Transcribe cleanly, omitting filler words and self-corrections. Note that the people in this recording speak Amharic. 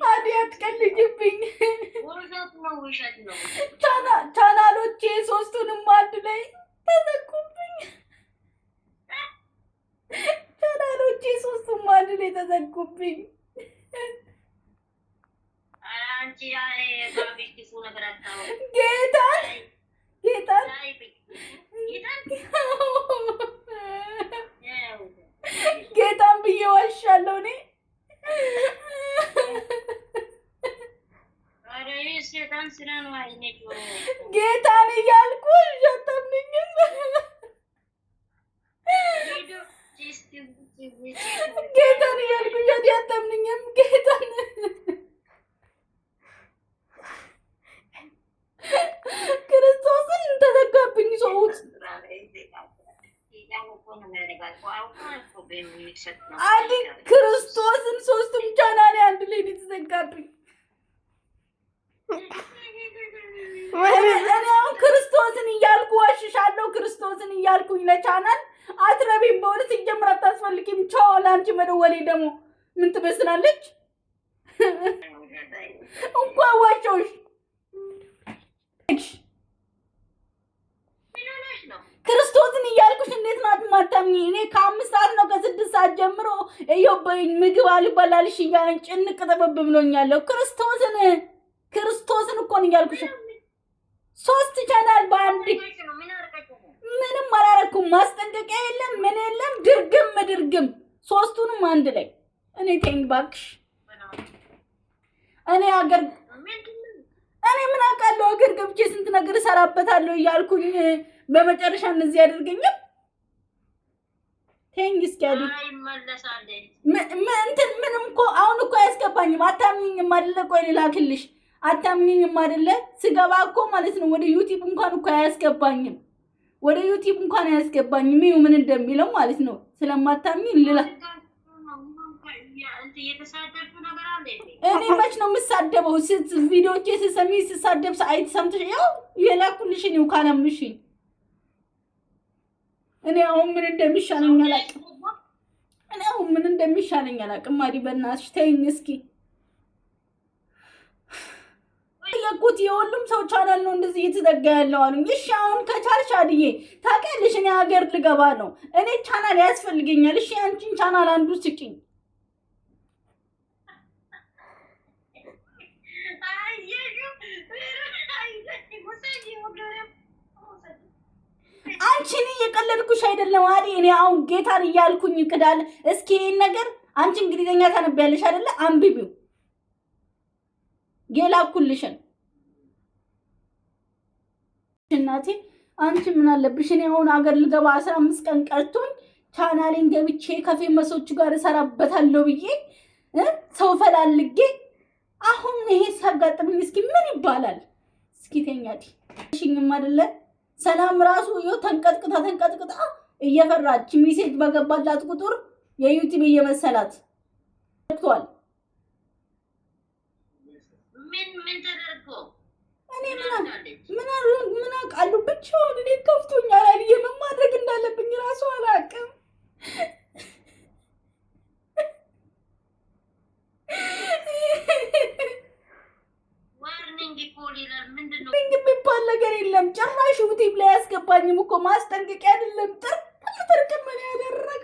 አዲያት ቀልጅብኝ ቻናሎቼ ሶስቱንም አንድ ላይ ተዘጉብኝ። ቻናሎቼ ሶስቱም አንድ ላይ ተዘጉብኝ። ጌታን ብዬ ዋሻለሁ እኔ ጌታን እያልኩ አታምነኝም። ጌታን እያልኩ አታምነኝም። ጌታን ክርስቶስን ተዘጋብኝ። ሰውት አንድ ክርስቶስን ሶስቱም ቻናሌ አንድ ላይ የተዘጋብኝ። እኔ አሁን ክርስቶስን እያልኩ ዋሽሻለሁ። ክርስቶስን እያልኩኝ ለቻናል አትረቢም። በእውነት ሲጀምር አታስፈልጊም። ቻው ለአንቺ መደወሌ ደግሞ ምን ትመስላለች? እንኳን ዋሸሁሽ። ክርስቶስን እያልኩሽ እንዴት ናት ማታምኝ? እኔ ከ5 ሰዓት ነው ከ6 ሰዓት ጀምሮ እየበኝ ምግብ አልበላልሽ እያለኝ ጭንቅ ጥብብ ብሎኛለሁ። ክርስቶስን እኮ ነው እያልኩሽ። 3 ቻናል በአንድ ምንም አላረኩም። ማስጠንቀቂያ የለም ምን የለም። ድርግም ሶስቱንም አንድ ላይ እኔ ተይኝ እባክሽ። እኔ ምን አውቃለሁ? ሀገር ገብቼ ስንት ነገር እሰራበታለሁ እያልኩኝ በመጨረሻ እነዚህ ያደርገኛል። ተይኝ እስኪ አይደል ምንም እኮ አሁን እኮ አያስገባኝም። አታምኚኝም አይደለ? ቆይ ልላክልሽ። አታምኚኝም አይደለ? ስገባ እኮ ማለት ነው ወደ ዩቲዩብ እንኳን እኮ አያስገባኝም። ወደ ዩቲዩብ እንኳን አያስገባኝም። ይኸው ምን እንደሚለው ማለት ነው። ስለማታምኚኝ ልላ እኔ መች ነው የምሳደበው? ቪዲዮቼ ስሰሚ ስሳደብ አይት ሰምተሽ ያው የላኩልሽ ነው ካላምሽኝ። እኔ አሁን ምን እንደሚሻለኝ አላውቅም። ማዲ በእናትሽ ተይኝ እስኪ። የቁት የሁሉም ሰው ቻናል ነው እንደዚህ እየተዘጋ ያለው አሉኝ። እሺ አሁን ከቻልሽ አድዬ ታውቂያለሽ፣ እኔ ሀገር ልገባ ነው። እኔ ቻናል ያስፈልገኛል። እሺ አንቺን ቻናል አንዱ ስጪኝ። አንቺን እየቀለድኩሽ አይደለም አዲ። እኔ አሁን ጌታን እያልኩኝ ክዳል። እስኪ ይሄን ነገር አንቺ እንግሊዘኛ ታነቢያለሽ አይደለ? አንብቢው የላኩልሽን። እናቴ አንቺ ምን አለብሽ? እኔ አሁን ሀገር ልገባ 15 ቀን ቀርቶኝ ቻናሌን ገብቼ ከፌመሶቹ ጋር እሰራበታለሁ ብዬ ሰው ፈላልጌ አሁን ይሄ ሲያጋጥምኝ እስኪ ምን ይባላል? እስኪ ተኛዲ እሺኝም አይደለ? ሰላም ራሱ ይኸው ተንቀጥቅጣ እየፈራች ሜሴጅ በገባላት ቁጥር የዩቲዩብ እየመሰላት ተክቷል። ምን ተደርጎ እኔ ምን አውቃለሁ? ብቻውን እኔ ከፍቶኛል አይደል? ምን ማድረግ እንዳለብኝ ራሱ አላውቅም። የሚባል ነገር የለም ጭራሽ ዩቲዩብ ላይ ያስገባኝም እኮ ማስጠንቀቂያ አይደለም። ጥርቅም ያደረገ